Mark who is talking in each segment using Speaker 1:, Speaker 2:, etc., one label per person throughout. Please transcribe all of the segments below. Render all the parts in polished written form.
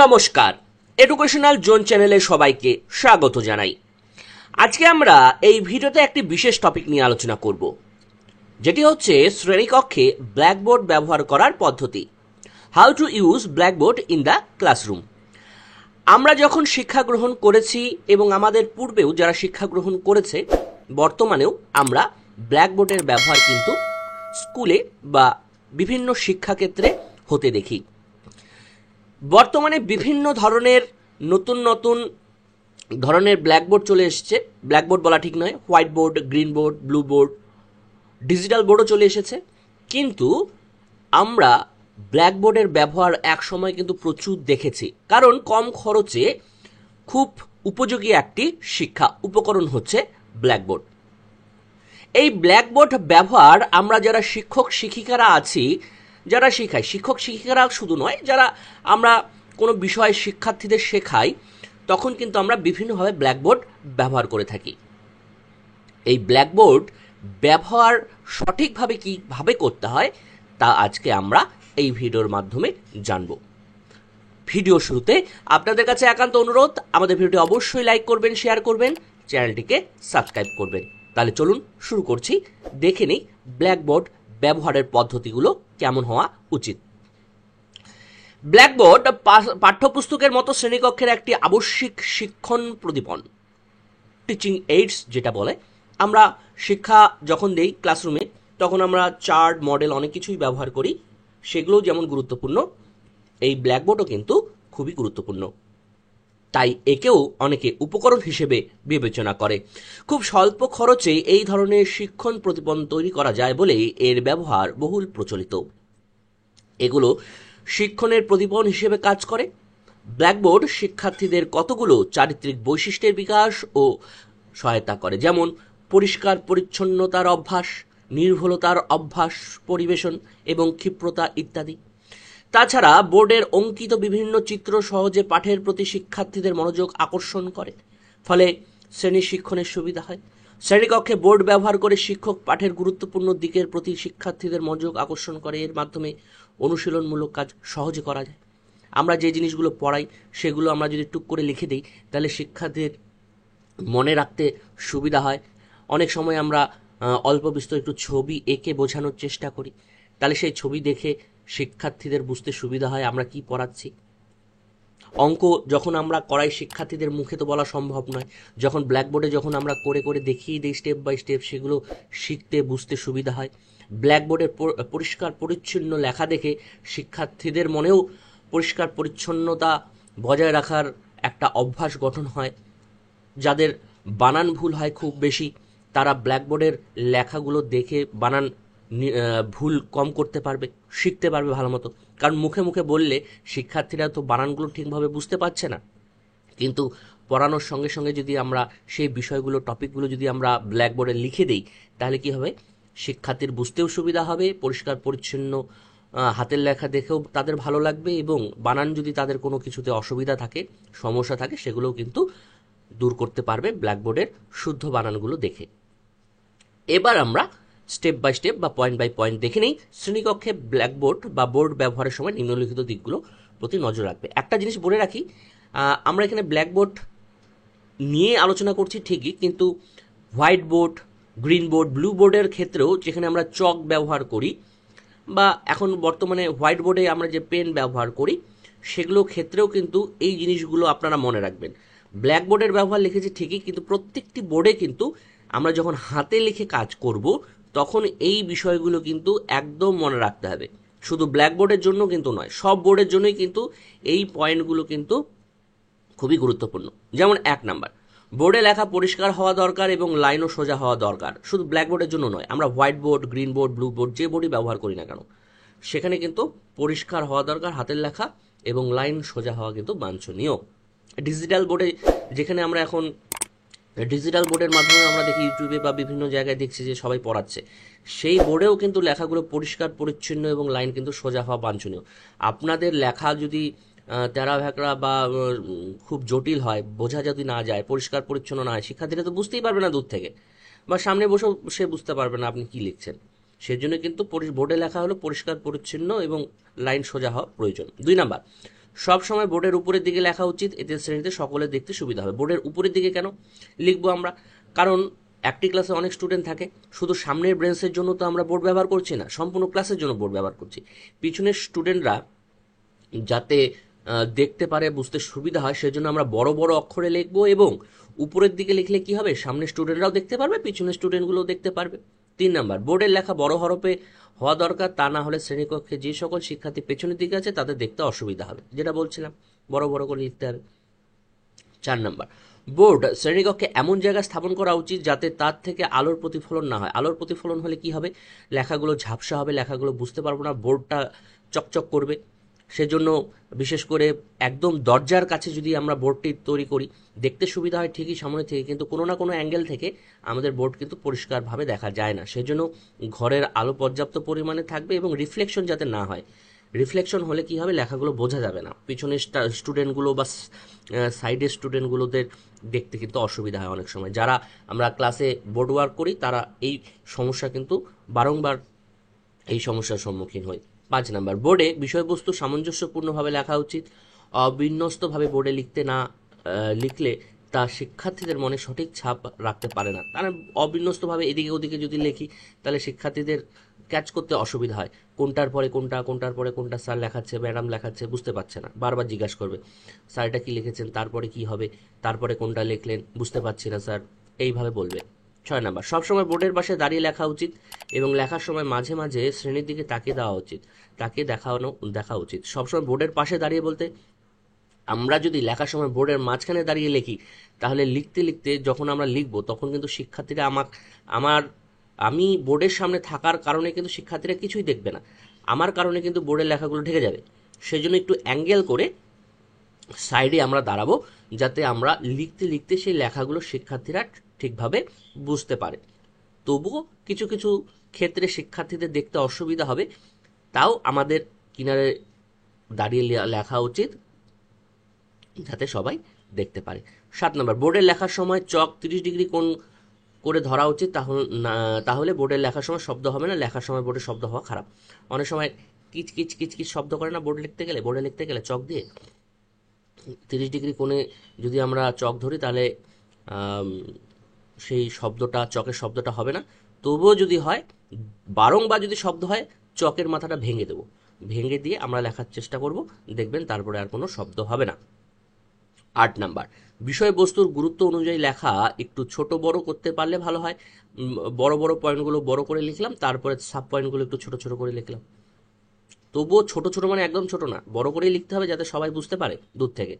Speaker 1: নমস্কার, educational zone চ্যানেলে সবাইকে স্বাগত জানাই। আজকে আমরা এই ভিডিওতে একটি বিশেষ টপিক নিয়ে আলোচনা করব, যেটি হচ্ছে শ্রেণীকক্ষে ব্ল্যাকবোর্ড ব্যবহার করার পদ্ধতি। How to use blackboard in the classroom. আমরা যখন শিক্ষা গ্রহণ করেছি এবং আমাদের পূর্বেও যারা শিক্ষা গ্রহণ করেছে, বর্তমানেও আমরা ব্ল্যাকবোর্ডের ব্যবহার কিন্তু স্কুলে বা বিভিন্ন শিক্ষাক্ষেত্রে হতে দেখি। বর্তমানে বিভিন্ন ধরনের নতুন নতুন ধরনের ব্ল্যাকবোর্ড চলে এসেছে। ব্ল্যাকবোর্ড বলা ঠিক নয়, white board, green board, blue board, digital বোর্ডও চলে এসেছে। কিন্তু আমরা ব্ল্যাকবোর্ডের ব্যবহার এক সময় কিন্তু প্রচুর দেখেছি, কারণ কম খরচে খুব উপযোগী একটি শিক্ষা উপকরণ হচ্ছে ব্ল্যাকবোর্ড। এই ব্ল্যাকবোর্ড ব্যবহার আমরা যারা শিক্ষক শিক্ষিকারা আছি, যারা শেখাই, শিক্ষক শিক্ষিকারা শুধু নয়, যারা আমরা কোনো বিষয় শিক্ষার্থীদের শেখাই, তখন কিন্তু আমরা বিভিন্নভাবে ব্ল্যাকবোর্ড ব্যবহার করে থাকি। এই ব্ল্যাকবোর্ড ব্যবহার সঠিকভাবে কীভাবে করতে হয় তা আজকে আমরা এই ভিডিওর মাধ্যমে জানব। ভিডিও শুরুতে আপনাদের কাছে একান্ত অনুরোধ, আমাদের ভিডিওটি অবশ্যই লাইক করবেন, শেয়ার করবেন, চ্যানেলটিকে সাবস্ক্রাইব করবেন। তাহলে চলুন শুরু করছি। দেখে নিই ব্ল্যাকবোর্ড ব্যবহারের পদ্ধতিগুলো কেমন হওয়া উচিত। ব্ল্যাকবোর্ড পাঠ্যপুস্তকের মতো শ্রেণীকক্ষের একটি আবশ্যিক শিক্ষণ প্রদীপন, টিচিং এইডস যেটা বলে। আমরা শিক্ষা যখন দেই ক্লাসরুমে, তখন আমরা চার্ট, মডেল অনেক কিছুই ব্যবহার করি, সেগুলো যেমন গুরুত্বপূর্ণ, এই ব্ল্যাকবোর্ডও কিন্তু খুবই গুরুত্বপূর্ণ। তাই একেও অনেকে উপকরণ হিসেবে বিবেচনা করে। খুব স্বল্প খরচে এই ধরনের শিক্ষণ প্রদীপন তৈরি করা যায় বলে এর ব্যবহার বহুল প্রচলিত। এগুলো শিক্ষণের প্রদীপন হিসেবে কাজ করে। ব্ল্যাকবোর্ড শিক্ষার্থীদের কতগুলো চারিত্রিক বৈশিষ্ট্যের বিকাশ ও সহায়তা করে, যেমন পরিষ্কার পরিচ্ছন্নতার অভ্যাস, নির্ভুলতার অভ্যাস পরিবেশন এবং ক্ষিপ্রতা ইত্যাদি। তাছাড়া বোর্ডের অঙ্কিত বিভিন্ন চিত্র সহজে পাঠের প্রতি শিক্ষার্থীদের মনোযোগ আকর্ষণ করে, ফলে শ্রেণী শিক্ষণের সুবিধা হয়। শ্রেণীকক্ষে বোর্ড ব্যবহার করে শিক্ষক পাঠের গুরুত্বপূর্ণ দিকের প্রতি শিক্ষার্থীদের মনোযোগ আকর্ষণ করে। এর মাধ্যমে অনুশীলনমূলক কাজ সহজে করা যায়। আমরা যে জিনিসগুলো পড়াই সেগুলো আমরা যদি টুক করে লিখে দিই, তাহলে শিক্ষার্থীদের মনে রাখতে সুবিধা হয়। অনেক সময় আমরা অল্প বিস্তর একটু ছবি এঁকে বোঝানোর চেষ্টা করি, তাহলে সেই ছবি দেখে শিক্ষার্থীদের বুঝতে সুবিধা হয় আমরা কি পড়াচ্ছি। অঙ্ক যখন আমরা করাই, শিক্ষার্থীদের মুখে তো বলা সম্ভব নয়, যখন ব্ল্যাকবোর্ডে যখন আমরা করে করে দেখিয়ে দিই স্টেপ বাই স্টেপ, সেগুলো শিখতে বুঝতে সুবিধা হয়। ব্ল্যাকবোর্ডের পরিষ্কার পরিচ্ছন্ন লেখা দেখে শিক্ষার্থীদের মনেও পরিষ্কার পরিচ্ছন্নতা বজায় রাখার একটা অভ্যাস গঠন হয়। যাদের বানান ভুল হয় খুব বেশি, তারা ব্ল্যাকবোর্ডের লেখাগুলো দেখে বানান ভুল কম করতে পারবে, শিখতে পারবে ভালো মতো। কারণ মুখে মুখে বললে শিক্ষার্থীরা তো বানানগুলো ঠিকভাবে বুঝতে পারছে না, কিন্তু পড়ানোর সঙ্গে সঙ্গে যদি আমরা সেই বিষয়গুলো, টপিকগুলো যদি আমরা ব্ল্যাকবোর্ডে লিখে দিই, তাহলে কি হবে, শিক্ষার্থীর বুঝতেও সুবিধা হবে, পরিষ্কার পরিচ্ছন্ন হাতের লেখা দেখেও তাদের ভালো লাগবে, এবং বানান যদি তাদের কোনো কিছুতে অসুবিধা থাকে, সমস্যা থাকে, সেগুলোও কিন্তু দূর করতে পারবে ব্ল্যাকবোর্ডের শুদ্ধ বানানগুলো দেখে। এবার আমরা স্টেপ বাই স্টেপ বা পয়েন্ট বাই পয়েন্ট দেখে নিই। শ্রেণীকক্ষে ব্ল্যাকবোর্ড বা বোর্ড ব্যবহারের সময় নিম্নলিখিত দিকগুলো প্রতি নজর রাখবে। একটা জিনিস বলে রাখি, আমরা এখানে ব্ল্যাকবোর্ড নিয়ে আলোচনা করছি ঠিকই, কিন্তু white board, green board, blue বোর্ডের ক্ষেত্রেও যেখানে আমরা চক ব্যবহার করি, বা এখন বর্তমানে হোয়াইট বোর্ডে আমরা যে পেন ব্যবহার করি, সেগুলো ক্ষেত্রেও কিন্তু এই জিনিসগুলো আপনারা মনে রাখবেন। ব্ল্যাকবোর্ডের ব্যবহার লিখেছি ঠিকই, কিন্তু প্রত্যেকটি বোর্ডে কিন্তু আমরা যখন হাতে লিখে কাজ করব, তখন এই বিষয়গুলো কিন্তু একদম মনে রাখতে হবে। শুধু ব্ল্যাকবোর্ডের জন্য কিন্তু নয়, সব বোর্ডের জন্যই কিন্তু এই পয়েন্টগুলো কিন্তু খুবই গুরুত্বপূর্ণ। যেমন 1 নাম্বার, বোর্ডে লেখা পরিষ্কার হওয়া দরকার এবং লাইনও সোজা হওয়া দরকার। শুধু ব্ল্যাকবোর্ডের জন্য নয়, আমরা white board, green board, blue board যে বোর্ডই ব্যবহার করি না কেন, সেখানে কিন্তু পরিষ্কার হওয়া দরকার, হাতের লেখা এবং লাইন সোজা হওয়া কিন্তু বাঞ্ছনীয়। ডিজিটাল বোর্ডে, যেখানে আমরা এখন ডিজিটাল বোর্ডের মাধ্যমে আমরা দেখি ইউটিউবে বা বিভিন্ন জায়গায় দেখছি যে সবাই পড়াচ্ছে, সেই বোর্ডেও কিন্তু লেখাগুলো পরিষ্কার পরিচ্ছন্ন এবং লাইন কিন্তু সোজা হওয়া বাঞ্ছনীয়। আপনাদের লেখা যদি তেরা ভ্যাকড়া বা খুব জটিল হয়, বোঝা যদি না যায়, পরিষ্কার পরিচ্ছন্ন না হয়, শিক্ষার্থীরা তো বুঝতেই পারবে না দূর থেকে, বা সামনে বসেও সে বুঝতে পারবে না আপনি কি লিখছেন। সেজন্য কিন্তু বোর্ডে লেখা হলো পরিষ্কার পরিচ্ছন্ন এবং লাইন সোজা হওয়া প্রয়োজন। 2 নাম্বার, সব সময় বোর্ডের উপরের দিকে লেখা উচিত, এতে শ্রেণীতে সকলের দেখতে সুবিধা হবে। বোর্ডের উপরের দিকে কেন লিখবো আমরা? কারণ একটি ক্লাসে অনেক স্টুডেন্ট থাকে, শুধু সামনের ব্রেঞ্চের জন্য তো আমরা বোর্ড ব্যবহার করছি না, সম্পূর্ণ ক্লাসের জন্য বোর্ড ব্যবহার করছি। পিছনের স্টুডেন্টরা যাতে দেখতে পারে, বুঝতে সুবিধা হয়, সেজন্য আমরা বড় বড় অক্ষরে লিখবো, এবং উপরের দিকে লিখলে কি হবে, সামনের স্টুডেন্টরাও দেখতে পারবে, পিছনের স্টুডেন্টগুলোও দেখতে পারবে। 3 নাম্বার, বোর্ডের লেখা বড় হরফে হওয়া দরকার, তা না হলে শ্রেণীকক্ষে যে সকল শিক্ষার্থী পেছনের দিকে আছে তাদের দেখতে অসুবিধা হবে, যেটা বলছিলাম, বড় বড় করে লিখতে হবে। 4 নাম্বার, বোর্ড শ্রেণীকক্ষে এমন জায়গায় স্থাপন করা উচিত যাতে তার থেকে আলোর প্রতিফলন না হয়। আলোর প্রতিফলন হলে কি হবে, লেখাগুলো ঝাপসা হবে, লেখাগুলো বুঝতে পারবো না, বোর্ডটা চকচক করবে। সেজন্য বিশেষ করে একদম দরজার কাছে যদি আমরা বোর্ডটি তৈরি করি, দেখতে সুবিধা হয় ঠিকই সামনে থেকে, কিন্তু কোনো না কোনো অ্যাঙ্গেল থেকে আমাদের বোর্ড কিন্তু পরিষ্কারভাবে দেখা যায় না। সেজন্য ঘরের আলো পর্যাপ্ত পরিমাণে থাকবে এবং রিফ্লেকশন যাতে না হয়। রিফ্লেকশন হলে কি হবে, লেখাগুলো বোঝা যাবে না, পিছনের স্টুডেন্টগুলো বা সাইডের স্টুডেন্টগুলোদের দেখতে কিন্তু অসুবিধা হয় অনেক সময়। যারা আমরা ক্লাসে বোর্ড ওয়ার্ক করি তারা এই সমস্যা কিন্তু বারংবার এই সমস্যার সম্মুখীন হই। 5 নাম্বার, বোর্ডে বিষয়বস্তু সামঞ্জস্যপূর্ণভাবে লেখা উচিত। অবিন্যস্তভাবে বোর্ডে লিখলে তা শিক্ষার্থীদের মনে সঠিক ছাপ রাখতে পারে না। তারা অবিন্যস্তভাবে এদিকে ওদিকে যদি লিখি তাহলে শিক্ষার্থীদের ক্যাচ করতে অসুবিধা হয়, কোনটার পরে কোনটা, কোনটার পরে কোনটা স্যার লেখাচ্ছে, ম্যাডাম লেখাচ্ছে, বুঝতে পারছে না, বারবার জিজ্ঞাসা করবে স্যার এটা কি লিখেছেন, তারপরে কি হবে, তারপরে কোনটা লিখলেন, বুঝতে পারছি না স্যার, এইভাবে বলবে। 6 নাম্বার, সবসময় বোর্ডের পাশে দাঁড়িয়ে লেখা উচিত এবং লেখার সময় মাঝে মাঝে শ্রেণীর দিকে তাকিয়ে দেওয়া উচিত, তাকিয়ে দেখা উচিত। সবসময় বোর্ডের পাশে দাঁড়িয়ে বলতে, আমরা যদি লেখার সময় বোর্ডের মাঝখানে দাঁড়িয়ে লিখি তাহলে লিখতে লিখতে যখন আমরা লিখবো তখন কিন্তু শিক্ষার্থীরা আমি বোর্ডের সামনে থাকার কারণে কিন্তু শিক্ষার্থীরা কিছুই দেখবে না, আমার কারণে কিন্তু বোর্ডের লেখাগুলো ঢেকে যাবে। সেজন্য একটু অ্যাঙ্গেল করে সাইডে আমরা দাঁড়াবো, যাতে আমরা লিখতে লিখতে সেই লেখাগুলো শিক্ষার্থীরা ঠিকভাবে বুঝতে পারে। তবুও কিছু কিছু ক্ষেত্রে শিক্ষার্থীদের দেখতে অসুবিধা হবে, তাও আমাদের কিনারে দাঁড়িয়ে লেখা উচিত যাতে সবাই দেখতে পারে। 7 নম্বর, বোর্ডে লেখার সময় চক 30 ডিগ্রি কোণ করে ধরা উচিত, তাহলে বোর্ডে লেখার সময় শব্দ হবে না। লেখার সময় বোর্ডে শব্দ হওয়া খারাপ। অনেক সময় কিচ কিচ কিচ কিচ শব্দ করে না বোর্ডে লিখতে গেলে চক দিয়ে। 30 ডিগ্রি কোণে যদি আমরা চক ধরি তাহলে সেই চকের শব্দটা হবে না। তবুও যদি হয়, বারংবার যদি শব্দ হয়, চকের মাথাটা ভেঙে দিয়ে আমরা লেখার চেষ্টা করব, দেখবেন তারপরে আর কোনো শব্দ হবে না। 8 নম্বর, বিষয়বস্তুর গুরুত্ব অনুযায়ী লেখা একটু ছোট বড় করতে পারলে ভালো হয়। বড় বড় পয়েন্টগুলো বড় করে লিখলাম, তারপরে সাব পয়েন্টগুলো একটু ছোট ছোট করে লিখলাম। তবুও ছোট ছোট মানে একদম ছোট না, বড় করেই লিখতে হবে যাতে সবাই বুঝতে পারে দূর থেকে।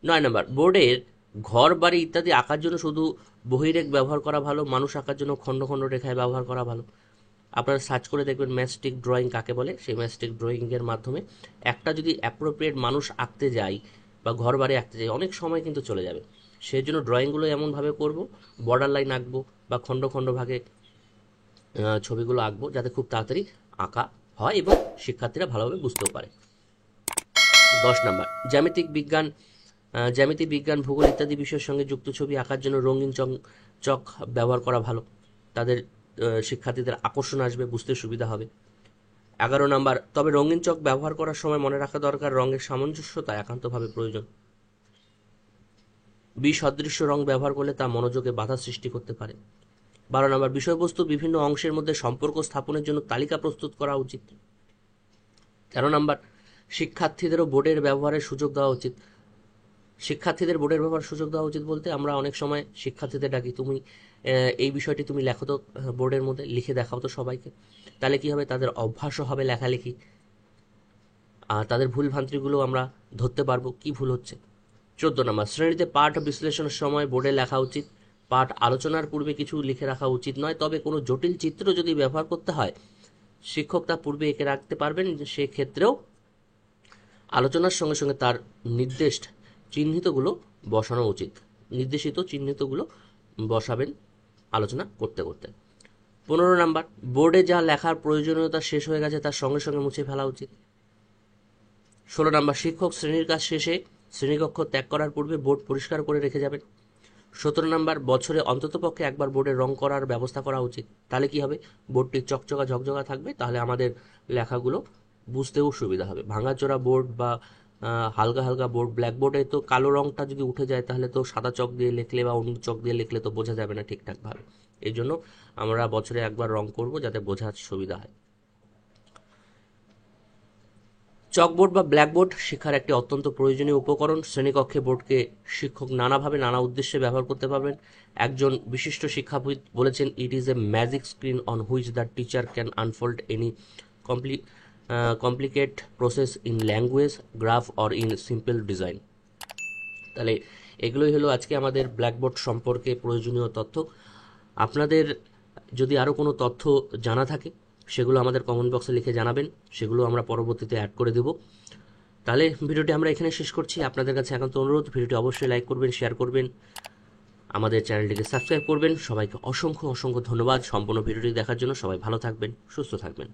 Speaker 1: 9 নম্বর, বোর্ডের ঘর বাড়ি ইত্যাদি আঁকার জন্য শুধু বহিরেখ ব্যবহার করা ভালো, মানুষ আঁকার জন্য খণ্ড খণ্ড রেখায় ব্যবহার করা ভালো। আপনারা সার্চ করে দেখবেন ম্যাস্টিক ড্রয়িং কাকে বলে। সেই ম্যাস্টিক ড্রয়িংয়ের মাধ্যমে একটা যদি অ্যাপ্রোপ্রিয়েট মানুষ আঁকতে যাই বা ঘর বাড়ি আঁকতে যাই, অনেক সময় কিন্তু চলে যাবে। সেই জন্য ড্রয়িংগুলো এমনভাবে করব, বর্ডার লাইন আঁকবো বা খণ্ড খণ্ড ভাগে ছবিগুলো আঁকবো, যাতে খুব তাড়াতাড়ি আঁকা হয় এবং শিক্ষার্থীরা ভালোভাবে বুঝতেও পারে। 10 নম্বর, জ্যামিতি বিজ্ঞান, ভূগোল ইত্যাদি বিষয়ের সঙ্গে যুক্ত ছবি আঁকার জন্য রঙিন চক ব্যবহার করা ভালো। তাদের শিক্ষার্থীদের আকর্ষণ আসবে, বুঝতে সুবিধা হবে। 11 নম্বর, তবে রঙিন চক ব্যবহার করার সময় মনে রাখা দরকার রঙের সামঞ্জস্যতা একান্তভাবে প্রয়োজন। বিসদৃশ্য রং ব্যবহার করলে তা মনোযোগে বাধা সৃষ্টি করতে পারে। 12 নম্বর, বিষয়বস্তু বিভিন্ন অংশের মধ্যে সম্পর্ক স্থাপনের জন্য তালিকা প্রস্তুত করা উচিত। 13 নম্বর, শিক্ষার্থীদের বোর্ডের ব্যবহারের সুযোগ দেওয়া উচিত বলতে আমরা অনেক সময় শিক্ষার্থীদের ডাকি, তুমি এই বিষয়টি তুমি লেখো তো, বোর্ডের মধ্যে লিখে দেখাও তো সবাইকে। তাহলে কি হবে, তাদের অভ্যাসও হবে লেখালেখি, আর তাদের ভুল ভ্রান্তিগুলো আমরা ধরতে পারবো কি ভুল হচ্ছে। 14 নম্বর, শ্রেণীতে পাঠ বিশ্লেষণের সময় বোর্ডে লেখা উচিত। পাঠ আলোচনার পূর্বে কিছু লিখে রাখা উচিত নয়, তবে কোনো জটিল চিত্র যদি ব্যবহার করতে হয় শিক্ষক তা পূর্বে এঁকে রাখতে পারবেন। সেক্ষেত্রেও আলোচনার সঙ্গে সঙ্গে তার নির্দিষ্ট চিহ্নিতগুলো বসাবেন আলোচনা করতে করতে। 15 নম্বর, বোর্ডে যা লেখার প্রয়োজনীয়তা শেষ হয়ে গেছে তার সঙ্গে সঙ্গে মুছে ফেলা উচিত। 16 নম্বর, শিক্ষক শ্রেণীর কাজ শেষে শ্রেণীকক্ষ ত্যাগ করার পূর্বে বোর্ড পরিষ্কার করে রেখে যাবেন। 17 নম্বর, বছরে অন্ততপক্ষে একবার বোর্ডে রং করার ব্যবস্থা করা উচিত। তাহলে কি হবে, বোর্ডটি ঝকঝকা থাকবে, তাহলে আমাদের লেখাগুলো বুঝতেও সুবিধা হবে। ভাঙাচোরা বোর্ড বা হালকা হালকা বোর্ড, ব্ল্যাকবোর্ডে তো কালো রঙটা যদি উঠে যায় তাহলে তো সাদা চক দিয়ে লিখলে বা অন্য চক দিয়ে লিখলে তো বোঝা যাবে না ঠিকঠাকভাবে। এই জন্য আমরা বছরে একবার রং করব যাতে বোঝার সুবিধা হয়। চকবোর্ড বা ব্ল্যাকবোর্ড শিক্ষার একটি অত্যন্ত প্রয়োজনীয় উপকরণ। শ্রেণীকক্ষে বোর্ডকে শিক্ষক নানাভাবে নানা উদ্দেশ্যে ব্যবহার করতে পারবেন। একজন বিশিষ্ট শিক্ষাবিদ বলেছেন, it is a magic screen on which the teacher can unfold any complicate process in language, graph or in simple design. তাহলে এগুলোই হলো আজকে আমাদের ব্ল্যাকবোর্ড সম্পর্কে প্রয়োজনীয় তথ্য। আপনাদের যদি আরও কোনো তথ্য জানা থাকে সেগুলো আমাদের কমেন্ট বক্সে লিখে জানাবেন, সেগুলো আমরা পরবর্তীতে অ্যাড করে দেব। তাহলে ভিডিওটি আমরা এখানে শেষ করছি। আপনাদের কাছে একান্ত অনুরোধ, ভিডিওটি অবশ্যই লাইক করবেন, শেয়ার করবেন, আমাদের চ্যানেলটিকে সাবস্ক্রাইব করবেন। সবাইকে অসংখ্য অসংখ্য ধন্যবাদ সম্পূর্ণ ভিডিওটি দেখার জন্য। সবাই ভালো থাকবেন, সুস্থ থাকবেন।